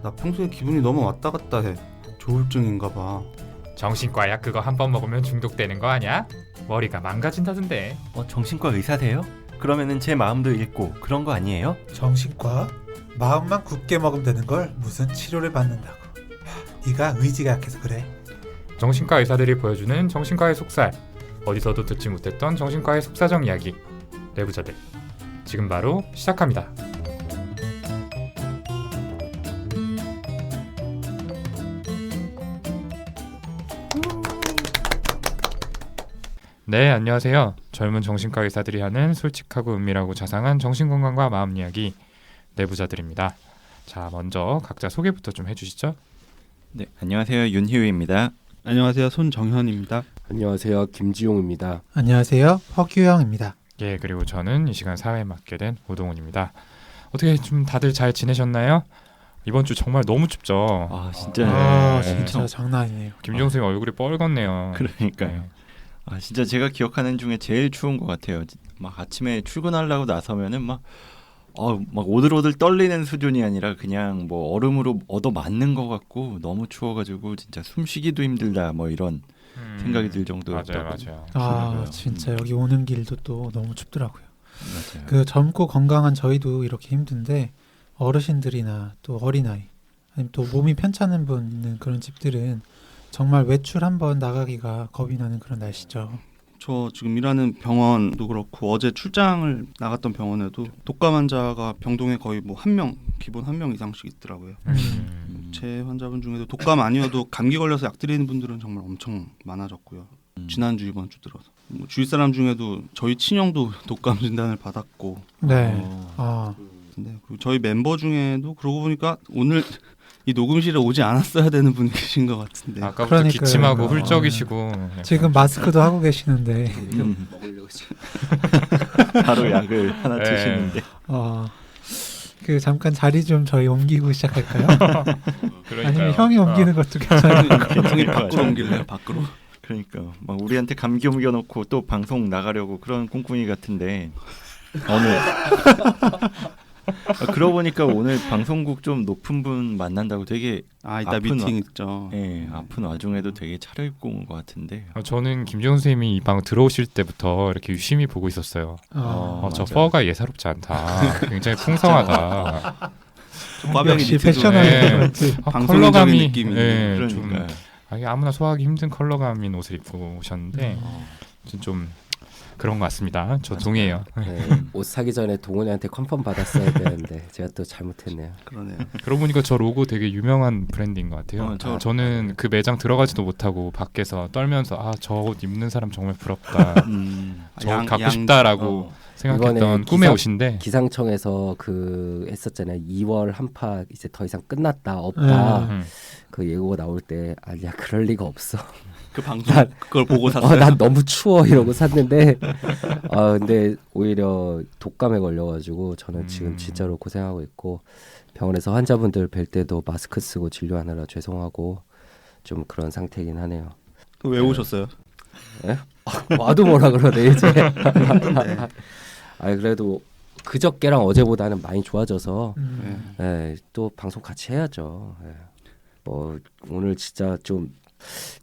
나 평소에 기분이 너무 왔다 갔다 해. 조울증인가 봐. 정신과 약 그거 한 번 먹으면 중독되는 거 아니야? 머리가 망가진다던데. 정신과 의사세요? 그러면은 제 마음도 읽고 그런 거 아니에요? 정신과? 마음만 굳게 먹으면 되는 걸 무슨 치료를 받는다고. 네가 의지가 약해서 그래. 정신과 의사들이 보여주는 정신과의 속살. 어디서도 듣지 못했던 정신과의 속사정 이야기. 내부자들. 지금 바로 시작합니다. 네, 안녕하세요. 젊은 정신과 의사들이 하는 솔직하고 은밀하고 자상한 정신건강과 마음 이야기 내부자들입니다. 자, 먼저 각자 소개부터 좀 해주시죠. 네, 안녕하세요. 윤희우입니다. 안녕하세요. 손정현입니다. 안녕하세요. 김지용입니다. 안녕하세요. 허규영입니다. 예, 그리고 저는 이 시간 사회에 맡게 된 오동훈입니다. 어떻게 좀 다들 잘 지내셨나요? 이번 주 정말 너무 춥죠. 아, 진짜. 진짜 장난 아니네요. 김지용 선생님 얼굴이 뻘겋네요. 그러니까요. 네. 아, 진짜 제가 기억하는 중에 제일 추운 것 같아요. 막 아침에 출근하려고 나서면은 막 오들오들 떨리는 수준이 아니라 그냥 뭐 얼음으로 얻어 맞는 것 같고 너무 추워가지고 진짜 숨쉬기도 힘들다 뭐 이런 생각이 들 정도였다고. 맞아요. 아 진짜 여기 오는 길도 또 너무 춥더라고요. 맞아요. 그 젊고 건강한 저희도 이렇게 힘든데 어르신들이나 또 어린아이 아니면 또 몸이 편찮은 분 있는 그런 집들은 정말 외출 한번 나가기가 겁이 나는 그런 날씨죠. 저 지금 일하는 병원도 그렇고 어제 출장을 나갔던 병원에도 독감 환자가 병동에 거의 뭐 기본 한 명 이상씩 있더라고요. 제 환자분 중에도 독감 아니어도 감기 걸려서 약 드리는 분들은 정말 엄청 많아졌고요. 지난주 이번 주 들어서 뭐 주위 사람 중에도 저희 친형도 독감 진단을 받았고. 네. 근데 그리고 저희 멤버 중에도 그러고 보니까 오늘 이 녹음실에 오지 않았어야 되는 분이 계신 것 같은데. 아까부터 그러니까요. 기침하고 훌쩍이시고 지금 마스크도 하고 계시는데 먹으려고 지금. 바로 약을 하나 네. 드시는데. 그 잠깐 자리 좀 저희 옮기고 시작할까요? 그러니까요. 아니면 형이 옮기는 것도 괜찮아요. 형이 밖으로 옮길래요? 밖으로? 그러니까 막 우리한테 감기 옮겨놓고 또 방송 나가려고 그런 꿍꿍이 같은데 오늘 그러고 보니까 오늘 방송국 좀 높은 분 만난다고 되게 이따 아픈 미팅 있죠. 아픈 와중에도 되게 차려입고 온 것 같은데. 저는 김지용 선생님이 이 방 들어오실 때부터 이렇게 유심히 보고 있었어요. 저 맞아요. 퍼가 예사롭지 않다. 굉장히 풍성하다. 꽈배기 역시 니트도 패셔너블 네. 그렇지. 방송인적인 컬러감이 느낌이네. 좀 그러니까. 이게 아무나 소화하기 힘든 컬러감인 옷을 입고 오셨는데 좀 그런 것 같습니다. 저 동의해요. 네, 옷 사기 전에 동훈이한테 컨펌 받았어야 되는데 제가 또 잘못했네요. 그러네요. 그러고 보니까 저 로고 되게 유명한 브랜드인 것 같아요. 저는 그 매장 들어가지도 못하고 밖에서 떨면서 저 옷 입는 사람 정말 부럽다. 저 갖고 싶다라고 생각했던 이번에 꿈의 옷인데 기상청에서 그 했었잖아요. 2월 한파 이제 더 이상 끝났다 없다. 그 예고가 나올 때 아니야 그럴 리가 없어. 그 방송 그걸 보고 샀어요. 난 너무 추워 이러고 샀는데 근데 오히려 독감에 걸려가지고 저는 지금 진짜로 고생하고 있고 병원에서 환자분들 뵐 때도 마스크 쓰고 진료하느라 죄송하고 좀 그런 상태이긴 하네요. 왜 오셨어요? 와도 뭐라 그러네 이제. 그래도 그저께랑 어제보다는 많이 좋아져서 또 방송 같이 해야죠. 오늘 진짜 좀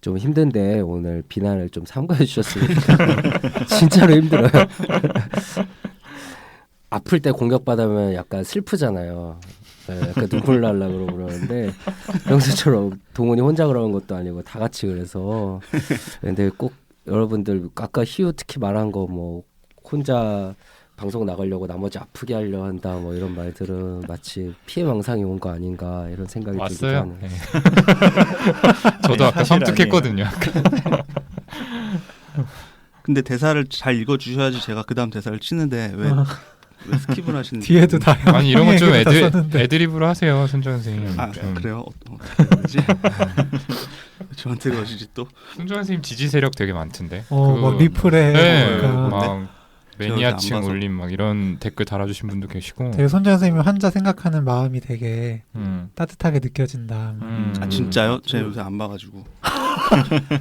힘든데 오늘 비난을 좀 삼가해 주셨으면 진짜로 힘들어요. 아플 때 공격받으면 약간 슬프잖아요. 약간 눈물 날라 그러는데 평소처럼 동훈이 혼자 그러는 것도 아니고 다 같이 그래서 근데 꼭 여러분들 아까 희우 특히 말한 거 뭐 혼자 방송 나가려고 나머지 아프게 하려 한다 뭐 이런 말들은 마치 피해망상이 온 거 아닌가 이런 생각이 들기도 왔어요. 하네요. 네. 저도 아까 사실 섬뜩했거든요. 근데 대사를 잘 읽어주셔야지 제가 그 다음 대사를 치는데 왜 스킵을 하시는지. 뒤에도 다 아니 이런 건 좀 형이 얘기를 다 썼는데. 애드립으로 하세요, 손정 선생님. 그래요? 어떻게 되지? 저한테 그러시지 또? 손정 선생님 지지 세력 되게 많던데. 막 리플에 네, 그러니까 막 매니아층 안 봐서. 올림 막 이런 댓글 달아주신 분도 계시고. 되게 손정 선생님이 환자 생각하는 마음이 되게 따뜻하게 느껴진다. 진짜요? 제가 요새 안 봐가지고.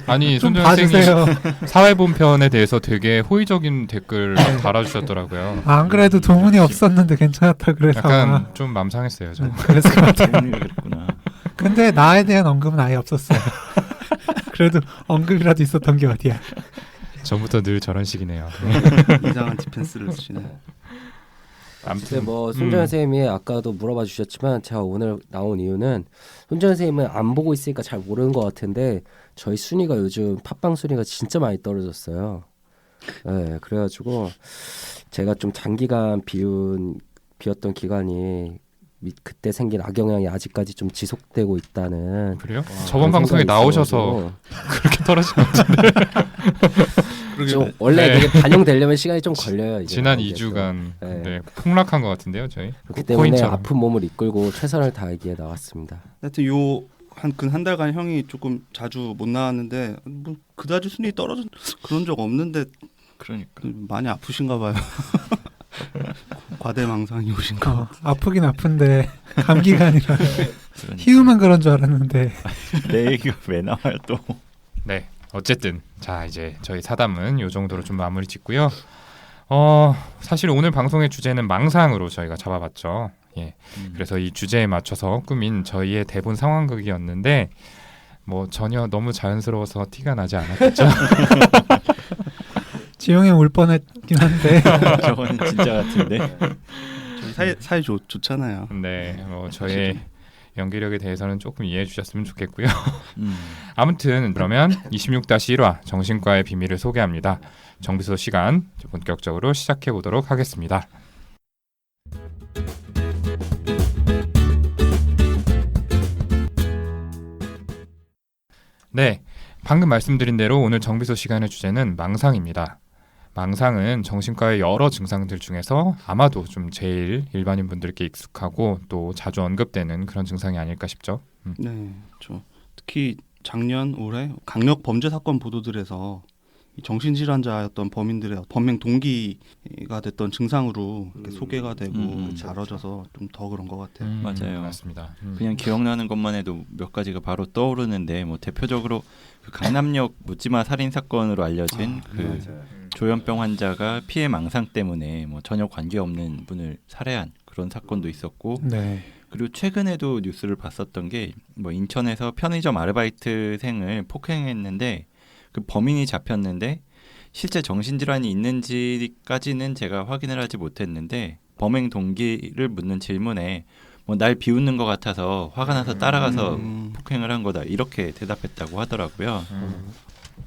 아니 좀 손정 봐주세요. 선생님 사회본편에 대해서 되게 호의적인 댓글 달아주셨더라고요. 안 그래도 동훈이 없었는데 괜찮았다 그래서 약간 좀 맘상했어요. 저. 그랬을 것 같아요. 동훈이가 그랬구나. 근데 나에 대한 언급은 아예 없었어요. 그래도 언급이라도 있었던 게 어디야. 전부터 늘 저런 식이네요. 이상한 디펜스를 쓰시네. 아무튼 뭐 손정현 선생님이 아까도 물어봐 주셨지만 제가 오늘 나온 이유는 손정현 선생님은 안 보고 있으니까 잘 모르는 것 같은데 저희 순위가 요즘 팟빵 순위가 진짜 많이 떨어졌어요. 네, 그래가지고 제가 좀 장기간 비었던 기간이 그때 생긴 악영향이 아직까지 좀 지속되고 있다는. 그래요? 저번 방송에 나오셔서 그렇게 떨어진 것 같은데. 좀 원래 네. 되게 반영되려면 시간이 좀 걸려요. 이제 지난 2주간 네. 네, 폭락한 것 같은데요, 저희. 그렇기 때문에 코인처럼. 아픈 몸을 이끌고 최선을 다하기에 나왔습니다. 하여튼 한 달간 형이 조금 자주 못 나왔는데 뭐 그다지 순위 떨어진 그런 적 없는데 그러니까 많이 아프신가 봐요. 과대망상이 오신가. 아프긴 아픈데 감기가 아니라 희우만 그런 줄 알았는데. 내 얘기가 왜 나와요 또. 네. 어쨌든 자 이제 저희 사담은 이 정도로 좀 마무리 짓고요. 사실 오늘 방송의 주제는 망상으로 저희가 잡아봤죠. 예. 그래서 이 주제에 맞춰서 꾸민 저희의 대본 상황극이었는데 뭐 전혀 너무 자연스러워서 티가 나지 않았겠죠. 지용이 울 뻔했긴 한데. 저거는 진짜 같은데. 사이 좋잖아요. 네. 저의 연기력에 대해서는 조금 이해해 주셨으면 좋겠고요. 아무튼 그러면 26-1화 정신과의 비밀을 소개합니다. 정비소 시간 본격적으로 시작해 보도록 하겠습니다. 네, 방금 말씀드린 대로 오늘 정비소 시간의 주제는 망상입니다. 망상은 정신과의 여러 증상들 중에서 아마도 좀 제일 일반인 분들께 익숙하고 또 자주 언급되는 그런 증상이 아닐까 싶죠. 네, 특히 작년 올해 강력 범죄 사건 보도들에서 이 정신질환자였던 범인들의 범행 동기가 됐던 증상으로 이렇게 소개가 되고 다뤄져서 좀 더 그런 것 같아요. 맞아요. 맞습니다. 그냥 기억나는 것만 해도 몇 가지가 바로 떠오르는데 뭐 대표적으로 그 강남역 묻지마 살인 사건으로 알려진 조현병 환자가 피해 망상 때문에 뭐 전혀 관계없는 분을 살해한 그런 사건도 있었고, 네. 그리고 최근에도 뉴스를 봤었던 게 뭐 인천에서 편의점 아르바이트생을 폭행했는데 그 범인이 잡혔는데 실제 정신질환이 있는지까지는 제가 확인을 하지 못했는데 범행 동기를 묻는 질문에 뭐 날 비웃는 것 같아서 화가 나서 따라가서 폭행을 한 거다 이렇게 대답했다고 하더라고요.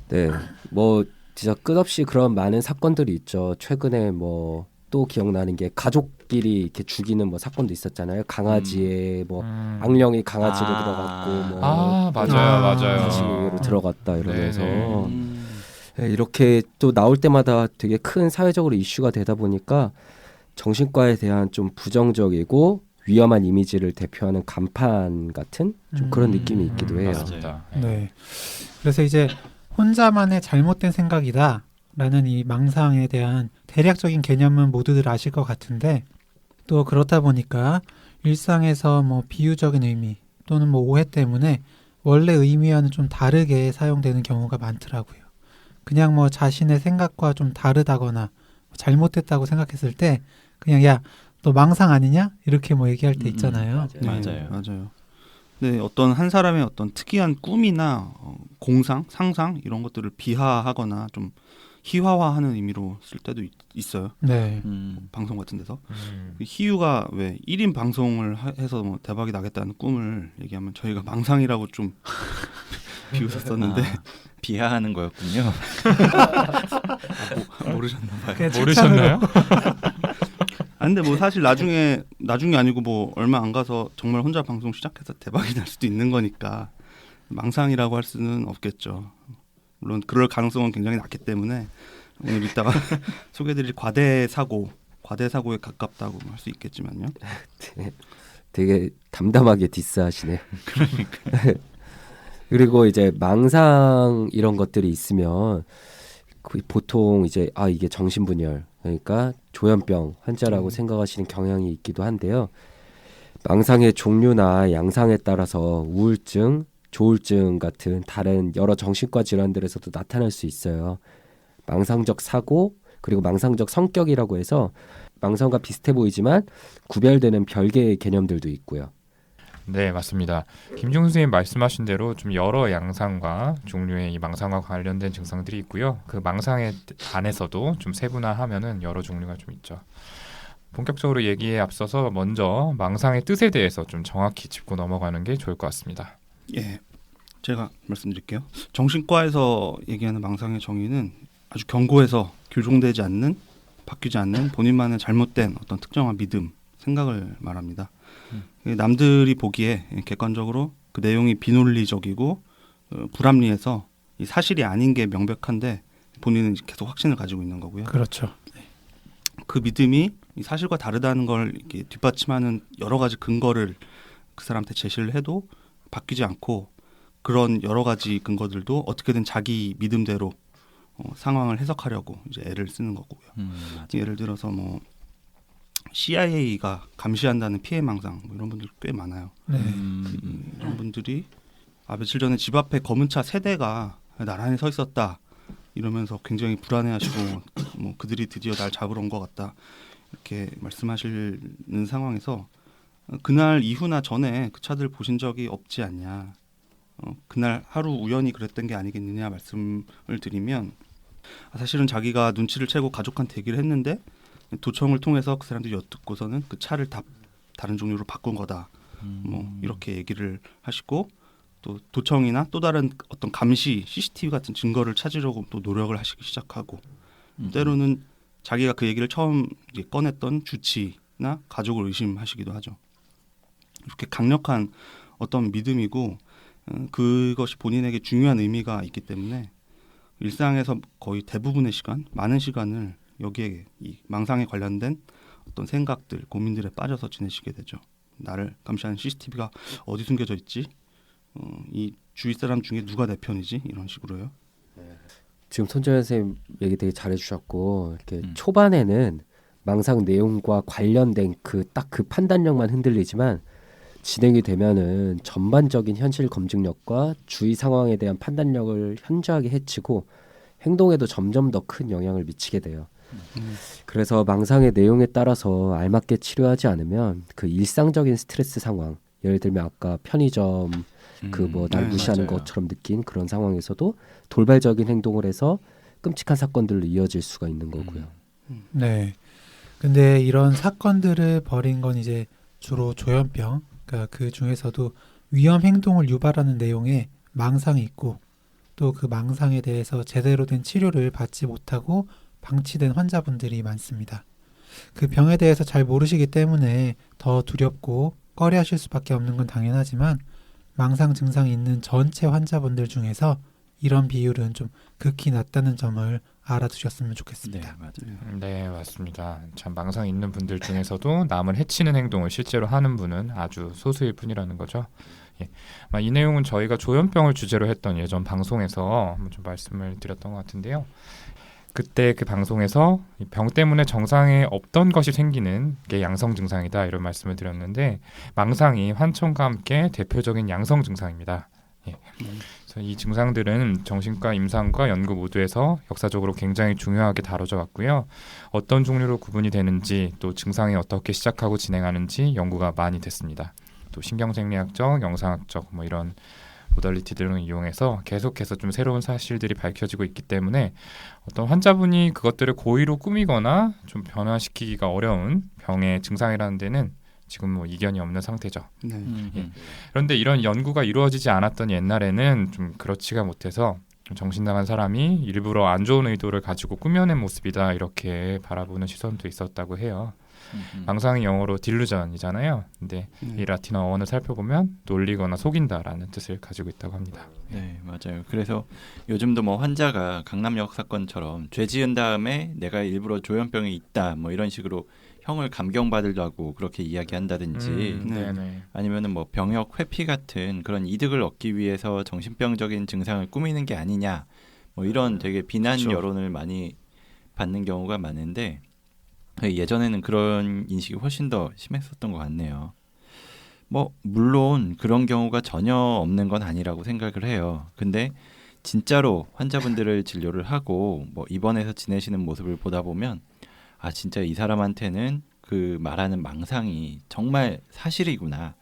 네, 뭐 진짜 끝없이 그런 많은 사건들이 있죠. 최근에 뭐 또 기억나는 게 가족끼리 이렇게 죽이는 뭐 사건도 있었잖아요. 강아지에 뭐 악령이 강아지로 들어갔고 뭐 맞아요. 가지로 들어갔다 이러면서 네, 이렇게 또 나올 때마다 되게 큰 사회적으로 이슈가 되다 보니까 정신과에 대한 좀 부정적이고 위험한 이미지를 대표하는 간판 같은 좀 그런 느낌이 있기도 해요. 맞습니다. 네. 그래서 이제 혼자만의 잘못된 생각이다라는 이 망상에 대한 대략적인 개념은 모두들 아실 것 같은데 또 그렇다 보니까 일상에서 뭐 비유적인 의미 또는 뭐 오해 때문에 원래 의미와는 좀 다르게 사용되는 경우가 많더라고요. 그냥 뭐 자신의 생각과 좀 다르다거나 잘못됐다고 생각했을 때 그냥 야, 너 망상 아니냐? 이렇게 뭐 얘기할 때 있잖아요. 맞아요. 네, 어떤 한 사람의 어떤 특이한 꿈이나 공상, 상상 이런 것들을 비하하거나 좀 희화화하는 의미로 쓸 때도 있어요. 네. 방송 같은 데서. 희유가 왜 1인 방송을 해서 뭐 대박이 나겠다는 꿈을 얘기하면 저희가 망상이라고 좀 비웃었었는데 비하하는 거였군요. 모르셨나 봐요. 모르셨나요? 근데 뭐 사실 나중이 아니고 뭐 얼마 안 가서 정말 혼자 방송 시작해서 대박이 날 수도 있는 거니까 망상이라고 할 수는 없겠죠. 물론 그럴 가능성은 굉장히 낮기 때문에 오늘 이따가 소개해드릴 과대 사고에 가깝다고 할 수 있겠지만요. 되게 담담하게 디스하시네. 그리고 이제 망상 이런 것들이 있으면 보통 이제 이게 정신분열 그러니까 조현병 환자라고 생각하시는 경향이 있기도 한데요. 망상의 종류나 양상에 따라서 우울증, 조울증 같은 다른 여러 정신과 질환들에서도 나타날 수 있어요. 망상적 사고 그리고 망상적 성격이라고 해서 망상과 비슷해 보이지만 구별되는 별개의 개념들도 있고요. 네, 맞습니다. 김중 선생님 말씀하신 대로 좀 여러 양상과 종류의 이 망상과 관련된 증상들이 있고요. 그 망상의 안에서도 좀 세분화하면은 여러 종류가 좀 있죠. 본격적으로 얘기에 앞서서 먼저 망상의 뜻에 대해서 좀 정확히 짚고 넘어가는 게 좋을 것 같습니다. 예, 제가 말씀드릴게요. 정신과에서 얘기하는 망상의 정의는 아주 견고해서 교정되지 않는, 바뀌지 않는 본인만의 잘못된 어떤 특정한 믿음, 생각을 말합니다. 남들이 보기에 객관적으로 그 내용이 비논리적이고 불합리해서 이 사실이 아닌 게 명백한데 본인은 계속 확신을 가지고 있는 거고요. 그렇죠. 그 믿음이 이 사실과 다르다는 걸 이렇게 뒷받침하는 여러 가지 근거를 그 사람한테 제시를 해도 바뀌지 않고, 그런 여러 가지 근거들도 어떻게든 자기 믿음대로 상황을 해석하려고 이제 애를 쓰는 거고요. 예를 들어서 뭐 CIA가 감시한다는 피해 망상, 뭐 이런 분들 꽤 많아요. 네. 이런 분들이 며칠 전에 집 앞에 검은 차 3대가 나란히 서 있었다 이러면서 굉장히 불안해하시고 뭐 그들이 드디어 날 잡으러 온 것 같다 이렇게 말씀하시는 상황에서 그날 이후나 전에 그 차들 보신 적이 없지 않냐, 그날 하루 우연히 그랬던 게 아니겠느냐 말씀을 드리면, 사실은 자기가 눈치를 채고 가족한테 얘기를 했는데 도청을 통해서 그 사람들이 엿듣고서는 그 차를 다 다른 종류로 바꾼 거다. 뭐 이렇게 얘기를 하시고, 또 도청이나 또 다른 어떤 감시, CCTV 같은 증거를 찾으려고 또 노력을 하시기 시작하고, 때로는 자기가 그 얘기를 처음 이제 꺼냈던 주치나 가족을 의심하시기도 하죠. 이렇게 강력한 어떤 믿음이고 그것이 본인에게 중요한 의미가 있기 때문에 일상에서 거의 대부분의 시간, 많은 시간을 여기에 이 망상에 관련된 어떤 생각들, 고민들에 빠져서 지내시게 되죠. 나를 감시하는 CCTV가 어디 숨겨져 있지? 이 주위 사람 중에 누가 내 편이지? 이런 식으로요. 지금 손정현 선생님 얘기 되게 잘해주셨고, 이렇게 초반에는 망상 내용과 관련된 그 딱 그 판단력만 흔들리지만 진행이 되면은 전반적인 현실 검증력과 주위 상황에 대한 판단력을 현저하게 해치고 행동에도 점점 더 큰 영향을 미치게 돼요. 그래서 망상의 내용에 따라서 알맞게 치료하지 않으면 그 일상적인 스트레스 상황, 예를 들면 아까 편의점 그 뭐 날 무시하는 맞아요. 것처럼 느낀 그런 상황에서도 돌발적인 행동을 해서 끔찍한 사건들로 이어질 수가 있는 거고요. 네. 근데 이런 사건들을 벌인 건 이제 주로 조현병, 그러니까 그 중에서도 위험 행동을 유발하는 내용에 망상이 있고, 또 그 망상에 대해서 제대로 된 치료를 받지 못하고 방치된 환자분들이 많습니다. 그 병에 대해서 잘 모르시기 때문에 더 두렵고 꺼려하실 수밖에 없는 건 당연하지만, 망상 증상이 있는 전체 환자분들 중에서 이런 비율은 좀 극히 낮다는 점을 알아두셨으면 네, 좋겠습니다. 맞아요. 네, 맞습니다. 참 망상 있는 분들 중에서도 남을 해치는 행동을 실제로 하는 분은 아주 소수일 뿐이라는 거죠. 예. 이 내용은 저희가 조현병을 주제로 했던 예전 방송에서 한번 좀 말씀을 드렸던 것 같은데요. 그때 그 방송에서 이 병 때문에 정상에 없던 것이 생기는 게 양성 증상이다 이런 말씀을 드렸는데, 망상이 환청과 함께 대표적인 양성 증상입니다. 예. 그래서 이 증상들은 정신과 임상과 연구 모두에서 역사적으로 굉장히 중요하게 다뤄져 왔고요. 어떤 종류로 구분이 되는지, 또 증상이 어떻게 시작하고 진행하는지 연구가 많이 됐습니다. 또 신경생리학적, 영상학적 뭐 이런 모달리티들을 이용해서 계속해서 좀 새로운 사실들이 밝혀지고 있기 때문에 어떤 환자분이 그것들을 고의로 꾸미거나 좀 변화시키기가 어려운 병의 증상이라는 데는 지금 뭐 이견이 없는 상태죠. 네. 예. 그런데 이런 연구가 이루어지지 않았던 옛날에는 좀 그렇지가 못해서 좀 정신 나간 사람이 일부러 안 좋은 의도를 가지고 꾸며낸 모습이다 이렇게 바라보는 시선도 있었다고 해요. 망상이 영어로 딜루전이잖아요. 근데 이 라틴어 어원을 살펴보면 놀리거나 속인다라는 뜻을 가지고 있다고 합니다. 네, 맞아요. 그래서 요즘도 뭐 환자가 강남역 사건처럼 죄 지은 다음에 내가 일부러 조현병이 있다 뭐 이런 식으로 형을 감경받으려고 그렇게 이야기한다든지 네네. 아니면은 뭐 병역 회피 같은 그런 이득을 얻기 위해서 정신병적인 증상을 꾸미는 게 아니냐 뭐 이런 되게 비난 그렇죠. 여론을 많이 받는 경우가 많은데, 예전에는 그런 인식이 훨씬 더 심했었던 것 같네요. 뭐 물론 그런 경우가 전혀 없는 건 아니라고 생각을 해요. 근데 진짜로 환자분들을 진료를 하고 뭐 입원해서 지내시는 모습을 보다 보면 진짜 이 사람한테는 그 말하는 망상이 정말 사실이구나.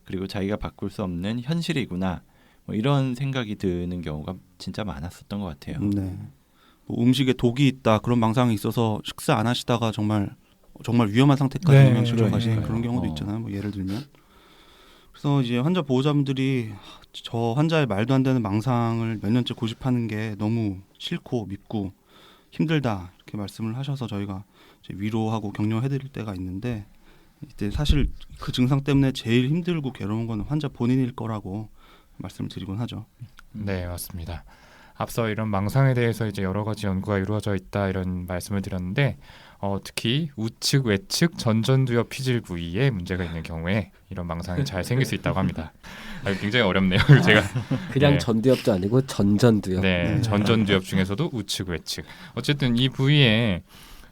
그리고 자기가 바꿀 수 없는 현실이구나. 뭐 이런 생각이 드는 경우가 진짜 많았었던 것 같아요. 네. 뭐 음식에 독이 있다 그런 망상이 있어서 식사 안 하시다가 정말 위험한 상태까지 네, 영양실조 가신 그러니까요. 그런 경우도 있잖아요. 뭐 예를 들면. 그래서 이제 환자 보호자분들이 저 환자의 말도 안 되는 망상을 몇 년째 고집하는 게 너무 싫고 밉고 힘들다 이렇게 말씀을 하셔서 저희가 이제 위로하고 격려해드릴 때가 있는데 이때 사실 그 증상 때문에 제일 힘들고 괴로운 건 환자 본인일 거라고 말씀을 드리곤 하죠. 네, 맞습니다. 앞서 이런 망상에 대해서 이제 여러 가지 연구가 이루어져 있다 이런 말씀을 드렸는데 특히 우측, 외측, 전전두엽 피질 부위에 문제가 있는 경우에 이런 망상이 잘 생길 수 있다고 합니다. 굉장히 어렵네요. 제가 그냥 네. 전두엽도 아니고 전전두엽. 네, 전전두엽 중에서도 우측, 외측. 어쨌든 이 부위에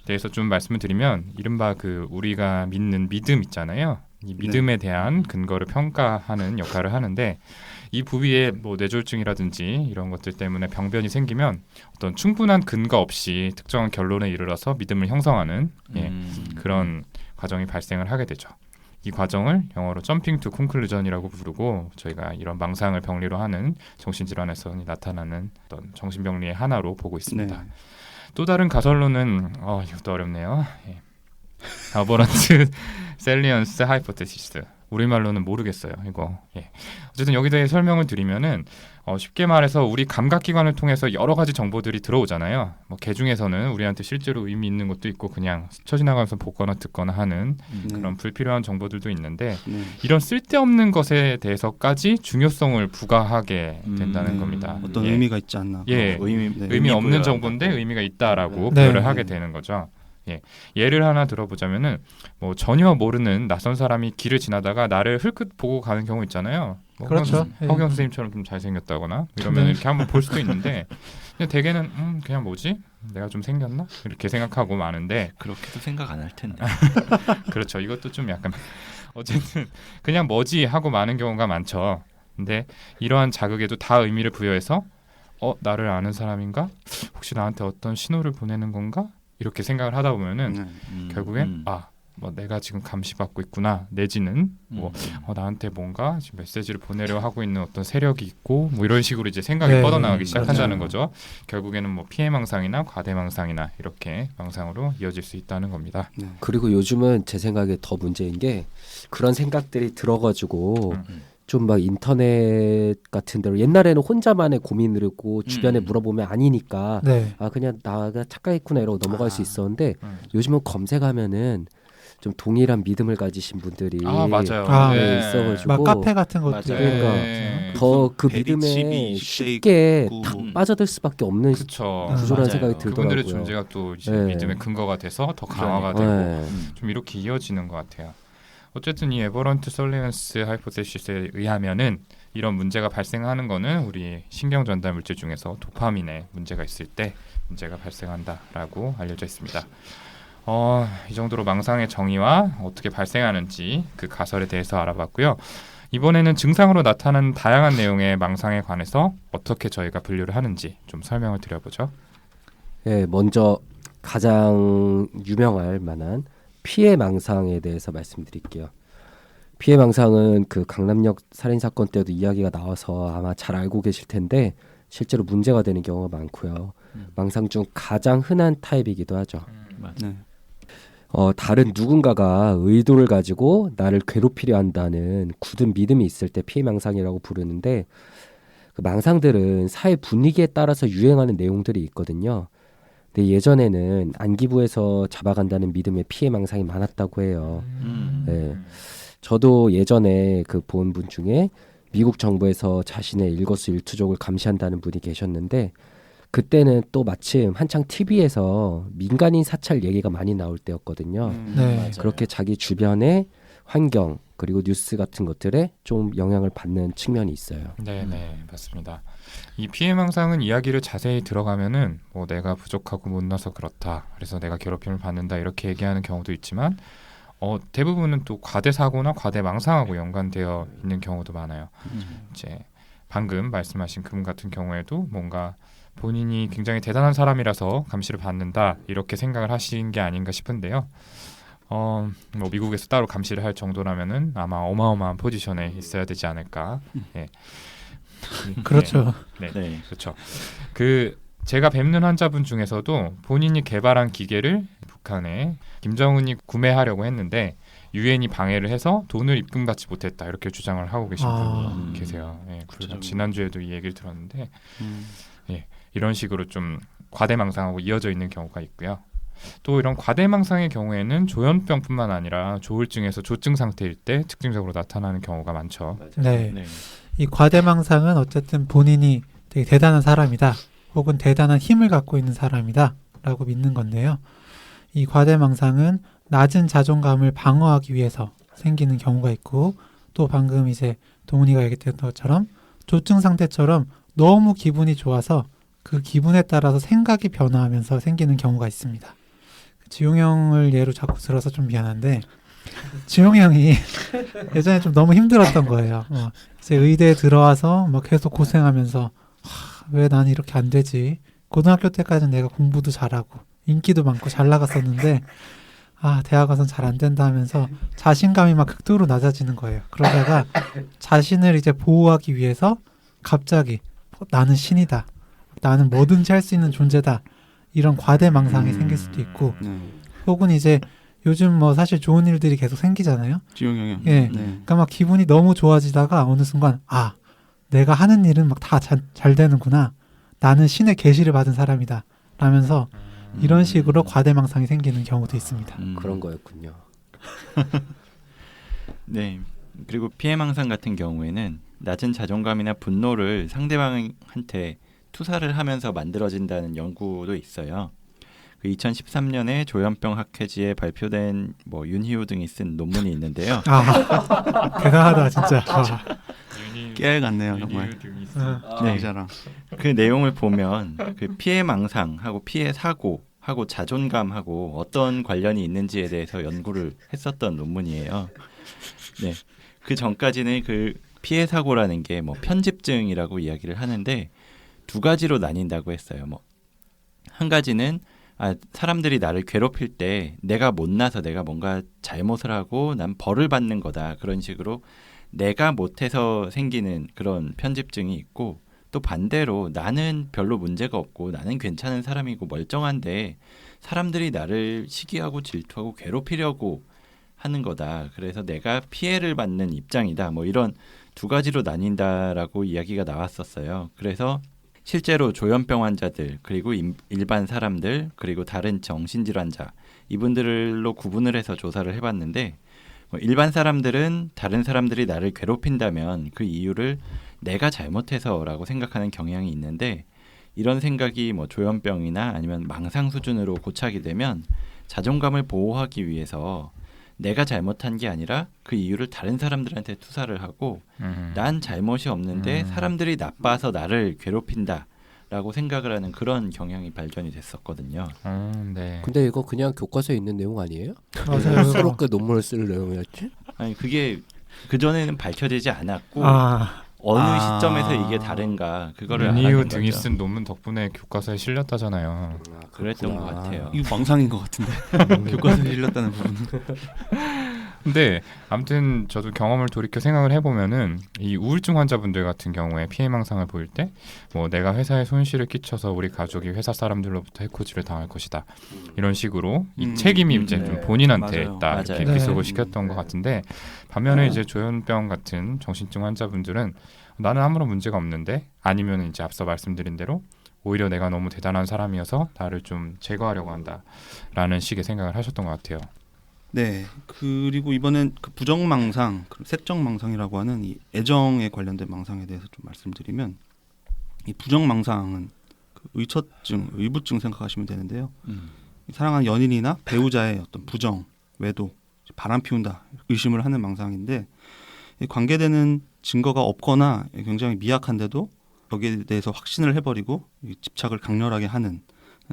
대해서 좀 말씀을 드리면 이른바 그 우리가 믿는 믿음 있잖아요. 이 믿음에 대한 근거를 평가하는 역할을 하는데 이 부위에 뭐 뇌졸중이라든지 이런 것들 때문에 병변이 생기면 어떤 충분한 근거 없이 특정한 결론에 이르러서 믿음을 형성하는 그런 과정이 발생을 하게 되죠. 이 과정을 영어로 점핑 투 콘클루전이라고 부르고 저희가 이런 망상을 병리로 하는 정신질환에서 나타나는 어떤 정신병리의 하나로 보고 있습니다. 네. 또 다른 가설로는 이것도 어렵네요. 어버런트 셀리언스 하이포테시스. 우리말로는 모르겠어요. 이거. 어쨌든 여기 대해 설명을 드리면은 쉽게 말해서 우리 감각기관을 통해서 여러 가지 정보들이 들어오잖아요. 뭐 개 중에서는 우리한테 실제로 의미 있는 것도 있고 그냥 스쳐 지나가면서 보거나 듣거나 하는 그런 불필요한 정보들도 있는데 네. 이런 쓸데없는 것에 대해서까지 중요성을 부과하게 된다는 겁니다. 어떤 예. 의미가 있지 않나. 예. 의미 없는 부여하고. 정보인데 의미가 있다라고 네. 부여를 하게 되는 거죠. 예를 하나 들어보자면은 뭐 전혀 모르는 낯선 사람이 길을 지나다가 나를 흘끗 보고 가는 경우 있잖아요. 뭐 그렇죠. 예. 허경 선생님처럼 좀 잘생겼다거나 이러면 네. 이렇게 한번 볼 수도 있는데 근데 대개는 그냥 뭐지? 내가 좀 생겼나? 이렇게 생각하고 마는데 그렇게도 생각 안 할 텐데. 그렇죠. 이것도 좀 약간 어쨌든 그냥 뭐지 하고 마는 경우가 많죠. 근데 이러한 자극에도 다 의미를 부여해서 나를 아는 사람인가? 혹시 나한테 어떤 신호를 보내는 건가? 이렇게 생각을 하다 보면은 결국엔 뭐 내가 지금 감시받고 있구나 내지는 뭐 나한테 뭔가 지금 메시지를 보내려 하고 있는 어떤 세력이 있고 뭐 이런 식으로 이제 생각이 네, 뻗어나가기 시작한다는 그렇죠. 거죠. 결국에는 뭐 피해 망상이나 과대 망상이나 이렇게 망상으로 이어질 수 있다는 겁니다. 네. 그리고 요즘은 제 생각에 더 문제인 게 그런 생각들이 들어가지고 좀 막 인터넷 같은 데로 옛날에는 혼자만의 고민을 했고 주변에 물어보면 아니니까 네. 그냥 나가 착각했구나 이러고 넘어갈 수 있었는데 음. 요즘은 검색하면은 좀 동일한 믿음을 가지신 분들이 맞아요. 아, 네, 있어가지고 막 카페 같은 것도 맞아요. 그러니까 네. 더 그 베리집이 믿음에 쉽게 쉽게 있고. 탁 빠져들 수밖에 없는 그렇죠. 구조라는 맞아요. 생각이 그분들의 들더라고요. 존재가 또 이제 네. 믿음의 근거가 돼서 더 강화가 그러니까. 되고 네. 좀 이렇게 이어지는 것 같아요. 어쨌든 이 에버런트 설리언스 하이포테시스에 의하면은 이런 문제가 발생하는 거는 우리 신경 전달 물질 중에서 도파민에 문제가 있을 때 문제가 발생한다라고 알려져 있습니다. 이 정도로 망상의 정의와 어떻게 발생하는지 그 가설에 대해서 알아봤고요. 이번에는 증상으로 나타나는 다양한 내용의 망상에 관해서 어떻게 저희가 분류를 하는지 좀 설명을 드려보죠. 먼저 가장 유명할 만한 피해 망상에 대해서 말씀드릴게요. 피해 망상은 그 강남역 살인 사건 때도 이야기가 나와서 아마 잘 알고 계실 텐데 실제로 문제가 되는 경우가 많고요. 망상 중 가장 흔한 타입이기도 하죠. 네. 다른 누군가가 의도를 가지고 나를 괴롭히려 한다는 굳은 믿음이 있을 때 피해 망상이라고 부르는데 그 망상들은 사회 분위기에 따라서 유행하는 내용들이 있거든요. 근데 예전에는 안기부에서 잡아간다는 믿음의 피해 망상이 많았다고 해요. 네. 저도 예전에 그 본 분 중에 미국 정부에서 자신의 일거수일투족을 감시한다는 분이 계셨는데 그때는 또 마침 한창 TV에서 민간인 사찰 얘기가 많이 나올 때였거든요. 네. 그렇게 자기 주변의 환경 그리고 뉴스 같은 것들에 좀 영향을 받는 측면이 있어요. 네, 맞습니다. 이 피해 망상은 이야기를 자세히 들어가면은 뭐 내가 부족하고 못나서 그렇다. 그래서 내가 괴롭힘을 받는다 이렇게 얘기하는 경우도 있지만 대부분은 또 과대 사고나 과대 망상하고 연관되어 있는 경우도 많아요. 이제 방금 말씀하신 그분 같은 경우에도 뭔가 본인이 굉장히 대단한 사람이라서 감시를 받는다 이렇게 생각을 하신 게 아닌가 싶은데요. 뭐 미국에서 따로 감시를 할 정도라면은 아마 어마어마한 포지션에 있어야 되지 않을까. 예. 그렇죠. 네. 네. 그렇죠. 그 제가 뵙는 환자분 중에서도 본인이 개발한 기계를 북한에 김정은이 구매하려고 했는데 유엔이 방해를 해서 돈을 입금받지 못했다 이렇게 주장을 하고 계신 분이 계세요. 예, 그래서 지난주에도 이 얘기를 들었는데 이런 식으로 좀 과대망상하고 이어져 있는 경우가 있고요. 또 이런 과대망상의 경우에는 조현병뿐만 아니라 조울증에서 조증 상태일 때 특징적으로 나타나는 경우가 많죠. 네. 네. 이 과대망상은 어쨌든 본인이 되게 대단한 사람이다, 혹은 대단한 힘을 갖고 있는 사람이다 라고 믿는 건데요. 이 과대망상은 낮은 자존감을 방어하기 위해서 생기는 경우가 있고, 또 방금 이제 동훈이가 얘기했던 것처럼 조증 상태처럼 너무 기분이 좋아서 그 기분에 따라서 생각이 변화하면서 생기는 경우가 있습니다. 지용이 형을 예로 자꾸 들어서 좀 미안한데, 지용이 형이 예전에 좀 너무 힘들었던 거예요. 이제 의대에 들어와서 막 계속 고생하면서 왜 난 이렇게 안 되지? 고등학교 때까지는 내가 공부도 잘하고 인기도 많고 잘 나갔었는데 대학 와서는 잘 안 된다 하면서 자신감이 막 극도로 낮아지는 거예요. 그러다가 자신을 이제 보호하기 위해서 갑자기 나는 신이다, 나는 뭐든지 할 수 있는 존재다, 이런 과대망상이 생길 수도 있고, 혹은 이제 요즘 뭐 사실 좋은 일들이 계속 생기잖아요. 지용이 형이. 예. 그러니까 막 기분이 너무 좋아지다가 어느 순간 내가 하는 일은 막 다 잘 되는구나, 나는 신의 계시를 받은 사람이다 라면서 이런 식으로 과대망상이 생기는 경우도 있습니다. 그런 거였군요. 네. 그리고 피해망상 같은 경우에는 낮은 자존감이나 분노를 상대방한테 투사를 하면서 만들어진다는 연구도 있어요. 그 2013년에 조현병 학회지에 발표된 뭐 윤희우 등이 쓴 논문이 있는데요. 대단하다 진짜. 깨알 같네요 정말. 네. 기자랑. 그 내용을 보면 그 피해 망상하고 피해 사고하고 자존감하고 어떤 관련이 있는지에 대해서 연구를 했었던 논문이에요. 네. 그 전까지는 그 피해 사고라는 게 뭐 편집증이라고 이야기를 하는데 두 가지로 나뉜다고 했어요. 뭐 한 가지는 사람들이 나를 괴롭힐 때 내가 못나서 내가 뭔가 잘못을 하고 난 벌을 받는 거다, 그런 식으로 내가 못해서 생기는 그런 편집증이 있고, 또 반대로 나는 별로 문제가 없고 나는 괜찮은 사람이고 멀쩡한데 사람들이 나를 시기하고 질투하고 괴롭히려고 하는 거다, 그래서 내가 피해를 받는 입장이다, 뭐 이런 두 가지로 나뉜다라고 이야기가 나왔었어요. 그래서 실제로 조현병 환자들, 그리고 일반 사람들, 그리고 다른 정신질환자, 이분들로 구분을 해서 조사를 해봤는데, 일반 사람들은 다른 사람들이 나를 괴롭힌다면 그 이유를 내가 잘못해서라고 생각하는 경향이 있는데, 이런 생각이 뭐 조현병이나 아니면 망상 수준으로 고착이 되면 자존감을 보호하기 위해서 내가 잘못한 게 아니라 그 이유를 다른 사람들한테 투사를 하고 난 잘못이 없는데 사람들이 나빠서 나를 괴롭힌다라고 생각을 하는 그런 경향이 발전이 됐었거든요. 네. 근데 이거 그냥 교과서에 있는 내용 아니에요? 맞아요. 서로 그 논문을 쓸 내용이었지? 아니 그게 그전에는 밝혀지지 않았고 어느 시점에서 이게 다른가 그거를 윤희우 알아낸 등이 거죠. 쓴 논문 덕분에 교과서에 실렸다잖아요. 그랬던 것 같아요. 이거 망상인 것 같은데. 교과서에 실렸다는 부분은. 근데 아무튼 저도 경험을 돌이켜 생각을 해보면은 이 우울증 환자분들 같은 경우에 피해망상을 보일 때 뭐 내가 회사에 손실을 끼쳐서 우리 가족이 회사 사람들로부터 해코지를 당할 것이다, 이런 식으로 이 책임이 이제 좀 본인한테 맞아요. 있다, 이렇게 맞아요. 비속을 시켰던 것 같은데, 반면에 이제 조현병 같은 정신증 환자분들은 나는 아무런 문제가 없는데, 아니면 이제 앞서 말씀드린 대로 오히려 내가 너무 대단한 사람이어서 나를 좀 제거하려고 한다라는 식의 생각을 하셨던 것 같아요. 네. 그리고 이번엔 그 부정망상, 색정망상이라고 하는 이 애정에 관련된 망상에 대해서 좀 말씀드리면, 이 부정망상은 그 의처증, 의부증 생각하시면 되는데요. 사랑하는 연인이나 배우자의 어떤 부정, 외도, 바람 피운다, 의심을 하는 망상인데, 관계되는 증거가 없거나 굉장히 미약한데도 여기에 대해서 확신을 해버리고 집착을 강렬하게 하는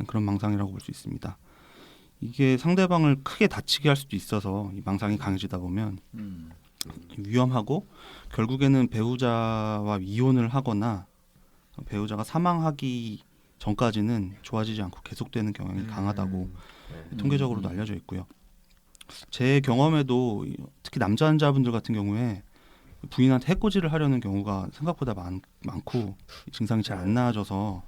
그런 망상이라고 볼 수 있습니다. 이게 상대방을 크게 다치게 할 수도 있어서 이 망상이 강해지다 보면 위험하고, 결국에는 배우자와 이혼을 하거나 배우자가 사망하기 전까지는 좋아지지 않고 계속되는 경향이 강하다고 통계적으로도 알려져 있고요. 제 경험에도 특히 남자 환자분들 같은 경우에 부인한테 해코지를 하려는 경우가 생각보다 많고 증상이 잘 안 나아져서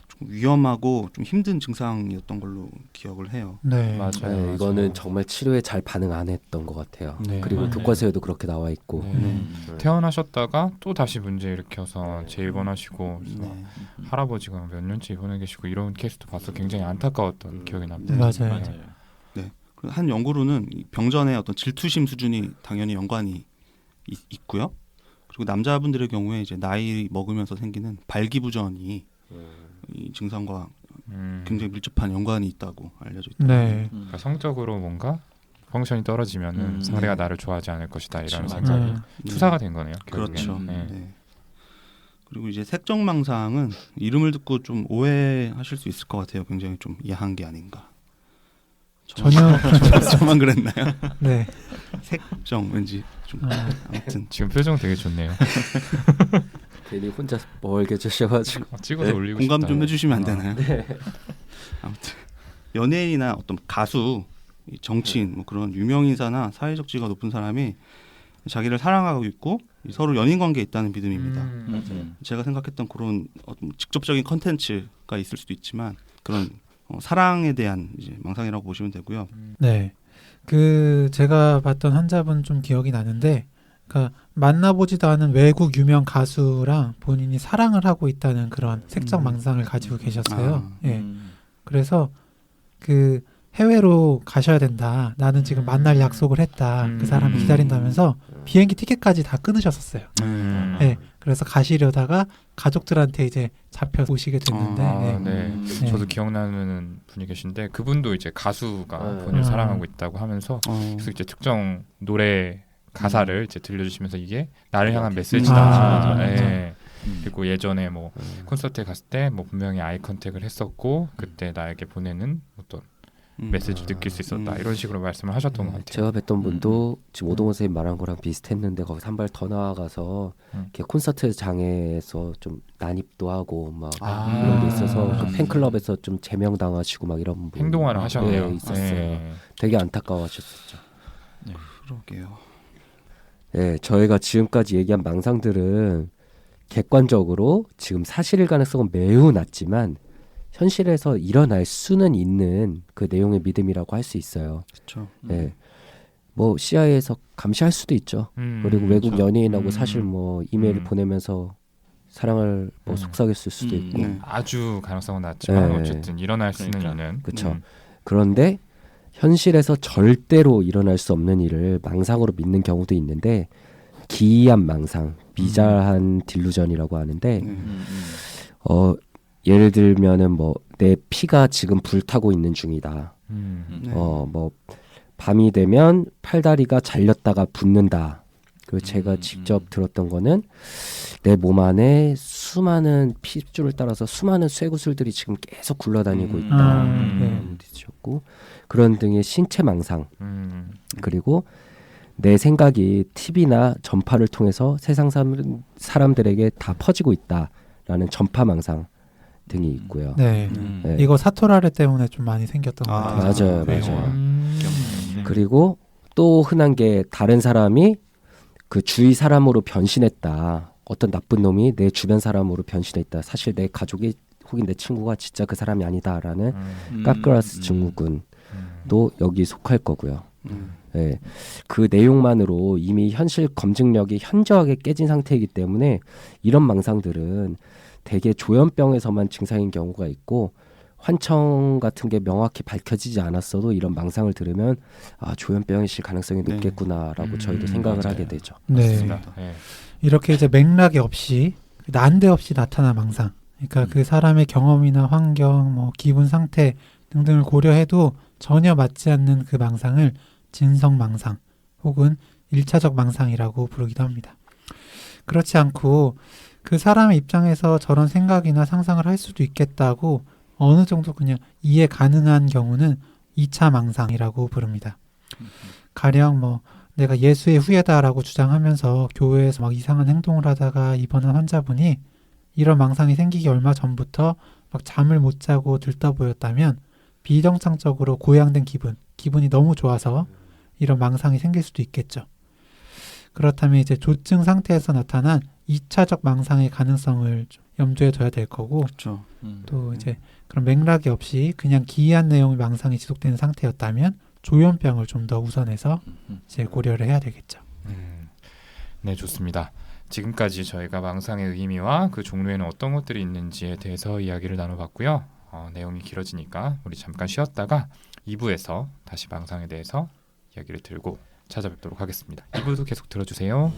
좀 위험하고 좀 힘든 증상이었던 걸로 기억을 해요. 네. 맞아요. 이거는 정말 치료에 잘 반응 안 했던 것 같아요. 네. 그리고 네. 교과서에도 그렇게 나와 있고. 네. 태어나셨다가 또 다시 문제 일으켜서 재입원하시고 네. 할아버지가 몇 년째 입원해 계시고 이런 케이스도 봐서 굉장히 안타까웠던 기억이 납니다. 맞아요. 그리고 한 연구로는 이 병전의 어떤 질투심 수준이 당연히 연관이 있고요. 그리고 남자분들의 경우에 이제 나이 먹으면서 생기는 발기부전이 이 증상과 굉장히 밀접한 연관이 있다고 알려져 있다. 네. 그러니까 성적으로 뭔가 펑션이 떨어지면은 상대가 나를 좋아하지 않을 것이다 이런 그렇죠. 생각이 네. 투사가 된 거네요. 결국엔. 그렇죠. 네. 네. 그리고 이제 색정망상은 이름을 듣고 좀 오해하실 수 있을 것 같아요. 굉장히 좀 이해한 게 아닌가. 전혀 저만 그랬나요? 네. 색정 왠지 좀 아무튼 지금 표정 되게 좋네요. 괜히 혼자 멀게 주셔가지고. 찍어서 네, 올리고 공감 싶다. 좀 해주시면 안 되나요? 아무튼 연예인이나 어떤 가수, 이 정치인, 뭐 그런 유명 인사나 사회적 지위가 높은 사람이 자기를 사랑하고 있고 서로 연인 관계에 있다는 믿음입니다. 제가 생각했던 그런 어떤 직접적인 컨텐츠가 있을 수도 있지만 그런 사랑에 대한 이제 망상이라고 보시면 되고요. 네. 그 제가 봤던 환자분 좀 기억이 나는데, 그러니까 만나보지도 않은 외국 유명 가수랑 본인이 사랑을 하고 있다는 그런 색적 망상을 가지고 계셨어요. 예. 그래서 그 해외로 가셔야 된다. 나는 지금 만날 약속을 했다. 그 사람이 기다린다면서 비행기 티켓까지 다 끊으셨었어요. 네. 그래서 가시려다가 가족들한테 이제 잡혀 오시게 됐는데. 아, 네. 네. 네. 저도 기억나는 분이 계신데 그분도 이제 가수가 네. 본인을 사랑하고 있다고 하면서 그래서 이제 특정 노래 가사를 이제 들려주시면서 이게 나를 향한 메시지다. 아, 네. 그리고 예전에 뭐 콘서트에 갔을 때 뭐 분명히 아이 컨택을 했었고 그때 나에게 보내는 어떤 메시지를 느낄 수 있었다 이런 식으로 말씀을 하셨던 것 같아요. 제가 뵀던 분도 지금 오동원 선생님 말한 거랑 비슷했는데 거기서 한 발 더 나아가서 이렇게 콘서트 장에서 좀 난입도 하고 막 이런 게 있어서 그 팬클럽에서 좀 제명당하시고 막 이런 분 행동화를 하셨네요. 네, 있었어요. 네. 되게 안타까워하셨었죠. 그러게요. 네, 저희가 지금까지 얘기한 망상들은 객관적으로 지금 사실일 가능성은 매우 낮지만 현실에서 일어날 수는 있는 그 내용의 믿음이라고 할 수 있어요. 그렇죠. 네. 뭐 CIA에서 감시할 수도 있죠. 그리고 외국 연예인하고 사실 뭐 이메일을 보내면서 사랑을 뭐 속삭였을 수도 있고. 네. 아주 가능성은 낮지만 네. 어쨌든 일어날 수는 있는. 그렇죠. 그런데 현실에서 절대로 일어날 수 없는 일을 망상으로 믿는 경우도 있는데 기이한 망상, 비자한 딜루전이라고 하는데 예를 들면은 뭐 내 피가 지금 불타고 있는 중이다. 네. 뭐 밤이 되면 팔다리가 잘렸다가 붓는다. 그리고 제가 직접 들었던 거는 내 몸 안에 수많은 핏줄을 따라서 수많은 쇠구슬들이 지금 계속 굴러다니고 있다. 들으셨고 그런 등의 신체 망상. 그리고 내 생각이 TV나 전파를 통해서 세상 사람들에게 다 퍼지고 있다라는 전파 망상 등이 있고요. 네. 네. 이거 사토라레 때문에 좀 많이 생겼던 것 같아요. 맞아요. 그리고 또 흔한 게 다른 사람이 그 주위 사람으로 변신했다. 어떤 나쁜 놈이 내 주변 사람으로 변신했다. 사실 내 가족이 혹은 내 친구가 진짜 그 사람이 아니다라는 까크라스 증후군도 여기 속할 거고요. 네. 그 내용만으로 이미 현실 검증력이 현저하게 깨진 상태이기 때문에 이런 망상들은 대개 조현병에서만 증상인 경우가 있고 환청 같은 게 명확히 밝혀지지 않았어도 이런 망상을 들으면 아 조현병이실 가능성이 높겠구나라고 저희도 생각을 맞아요. 하게 되죠. 네. 네. 이렇게 이제 맥락이 없이 난데없이 나타난 망상. 그러니까 그 사람의 경험이나 환경, 뭐 기분 상태 등등을 고려해도 전혀 맞지 않는 그 망상을 진성 망상 혹은 1차적 망상이라고 부르기도 합니다. 그렇지 않고 그 사람의 입장에서 저런 생각이나 상상을 할 수도 있겠다고 어느 정도 그냥 이해 가능한 경우는 2차 망상이라고 부릅니다. 가령 뭐 내가 예수의 후예다라고 주장하면서 교회에서 막 이상한 행동을 하다가 입원한 환자분이 이런 망상이 생기기 얼마 전부터 막 잠을 못 자고 들떠 보였다면 비정상적으로 고양된 기분이 너무 좋아서 이런 망상이 생길 수도 있겠죠. 그렇다면 이제 조증 상태에서 나타난 2차적 망상의 가능성을 좀 염두에 둬야 될 거고 그렇죠. 또 이제 그런 맥락이 없이 그냥 기이한 내용의 망상이 지속되는 상태였다면 조현병을 좀 더 우선해서 이제 고려를 해야 되겠죠. 네, 좋습니다. 지금까지 저희가 망상의 의미와 그 종류에는 어떤 것들이 있는지에 대해서 이야기를 나눠봤고요. 내용이 길어지니까 우리 잠깐 쉬었다가 2부에서 다시 망상에 대해서 이야기를 들고 찾아뵙도록 하겠습니다. 2부도 계속 들어주세요.